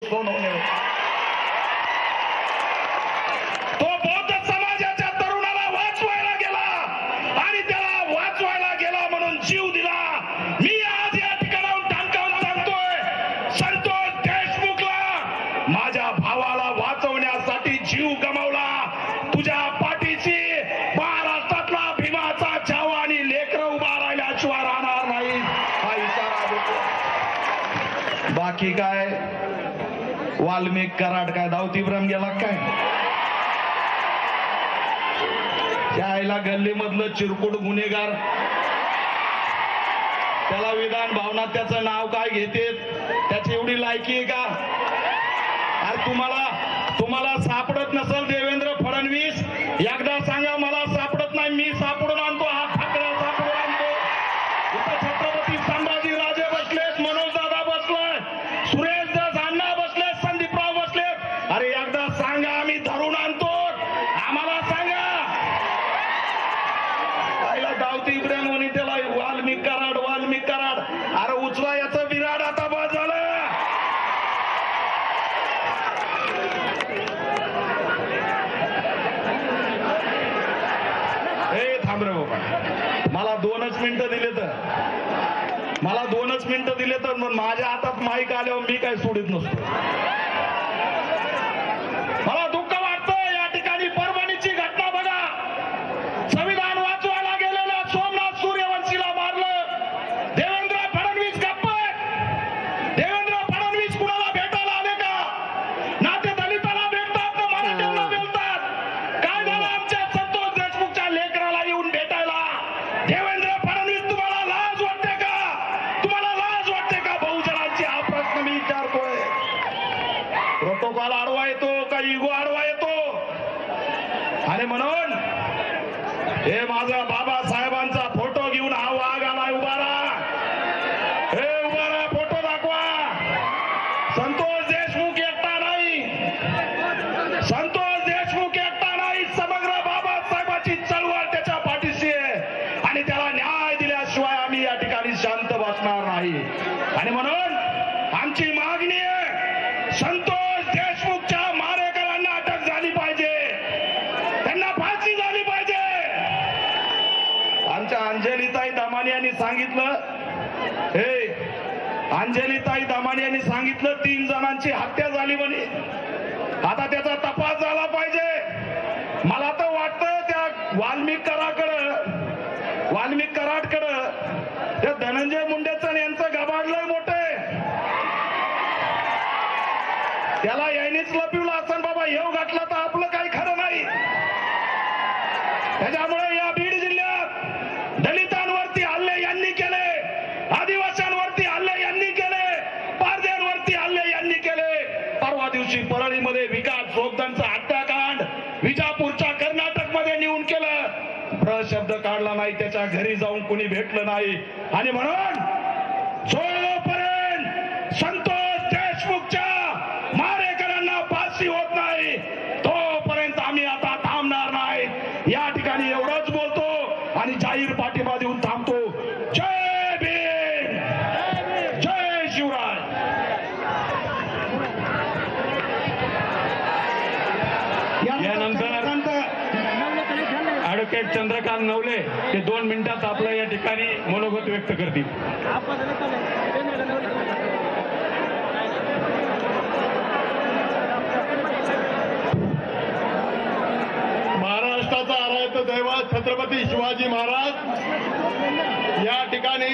सोनवणे. तो बौद्ध समाजाच्या तरुणाला वाचवायला गेला आणि त्याला वाचवायला गेला म्हणून जीव दिला. मी आज या ठिकाणाहून ठणकावून सांगतोय, संतोष देशमुखला माझ्या भावाला वाचवण्यासाठी जीव गमावला. तुझ्या पाठीशी महाराष्ट्रातला भीमाचा छावा आणि लेकरं उभा राहिल्याशिवाय राहणार नाही हा इशारा देतो. बाकी काय वाल्मिक कराड काय धावती भ्रम गेला काय? त्याला गल्लीमधलं चिरकुट गुन्हेगार त्याला विधान भावना त्याचं नाव काय घेते? त्याची एवढी लायकी आहे का? अरे तुम्हाला सापडत नसल देवेंद्र फडणवीस, एकदा सांगा मला सापडत नाही. मी सापडून आणतो, हा ठाकरे सापडून आणतो. इथं छत्रपती संभाजीराजे बसलेत, मनोज दादा बसलाय, सुरेश अण्णा बसलेत, संदीपराव बसलेत. अरे एकदा सांगा, आम्ही धरून आणतो. आम्हाला सांगा. आईला धावती इब्राहिम म्हणे त्याला वाल्मिक कराड. अरे उचला याचं विराट आता बाद झालं. थांब रे बाबा, मला 2च मिनिटं दिले तर माझ्या हातात माईक आल्यावर मी काय सोडित नसतो. मला दुःख वाटतं. या ठिकाणी परभणीची घटना बघा. संविधान वाचवायला गेलेल्या सोमनाथ सूर्यवंशीला मारलं. देवेंद्र फडणवीस गप्प आहेत. देवेंद्र फडणवीस कुणाला भेटायला आले का? ना ते दलिताला भेटतात ना मराठ्यांना भेटतात. काय झालं आमच्या संतोष देशमुखच्या लेकराला येऊन भेटायला? देवेंद्र फडणवीस तुम्हाला लाज वाटते का? तुम्हाला लाज वाटते का? बहुजनांची हा प्रश्न मी विचारतोय. प्रोटोकॉल आडवा येतो का इगो आडवा येतो? आणि म्हणून हे माझा बाबासाहेबांचा फोटो घेऊन हा वाघ आलाय. उभा राहा, फोटो दाखवा. संतोष देशमुख एकटा नाही, समग्र बाबासाहेबांची चळवळ त्याच्या पाठीशी आहे आणि त्याला न्याय दिल्याशिवाय आम्ही या ठिकाणी शांत बसणार नाही. आणि म्हणून आमची मागणी आहे, संतोष देशमुखच्या मारेकरांना अटक झाली पाहिजे, त्यांना फाशी झाली पाहिजे. आमच्या अंजलीताई दमानी यांनी सांगितलं, अंजलीताई दमानी यांनी सांगितलं 3 जणांची हत्या झाली म्हणे. आता त्याचा तपास झाला पाहिजे. मला तर वाटतं त्या वाल्मिक कराडकडं त्या धनंजय मुंडेचं यांचं गबाडलंय मोठे. त्याला यायनीच लपिवलं असं बाबा. येऊ घातला तर आपलं काही खरं नाही. त्याच्यामुळे या बीड जिल्ह्यात दलितांवरती हल्ले यांनी केले, आदिवासींवरती हल्ले यांनी केले, पारध्यांवरती हल्ले यांनी केले. परवा दिवशी परळीमध्ये विकास जोगदंडचा हत्याकांड विजापूरच्या कर्नाटकमध्ये नेऊन केलं. शब्द काढला नाही, त्याच्या घरी जाऊन कुणी भेटलं नाही. आणि म्हणून जोपर्यंत संतोष देशमुखच्या मारेकरांना फाशी होत नाही तोपर्यंत आम्ही आता थांबणार नाही. या ठिकाणी एवढंच बोलतो आणि जाहीर पाठिंबा देऊन थांबतो. जय भीम, जय शिवराय. यानंतर ऍडव्होकेट चंद्रकांत नवले ते 2 मिनिटात आपलं या ठिकाणी मनोगत व्यक्त करतील. महाराष्ट्राचा आराध्य दैवत छत्रपती शिवाजी महाराज या ठिकाणी